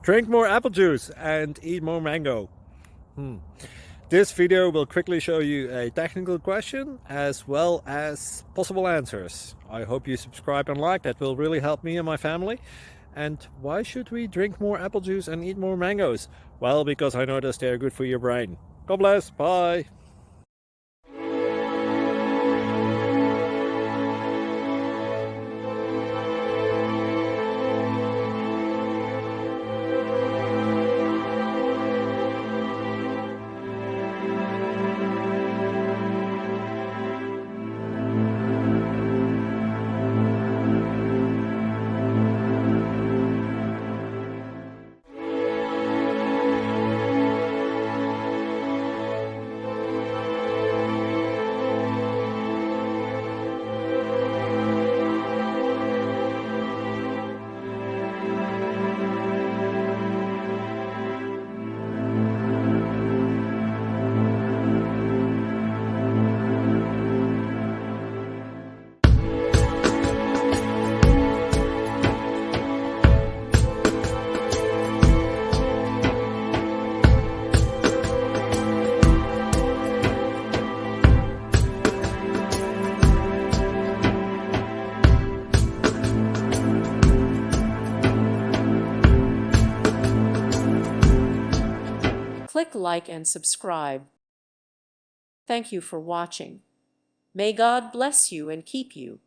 Drink more apple juice and eat more mango. This video will quickly show you a technical question as well as possible answers. I hope you subscribe and like, that will really help me and my family. And why should we drink more apple juice and eat more mangoes? Well, because I noticed they're good for your brain. God bless, bye. Click like and subscribe. Thank you for watching. May God bless you and keep you.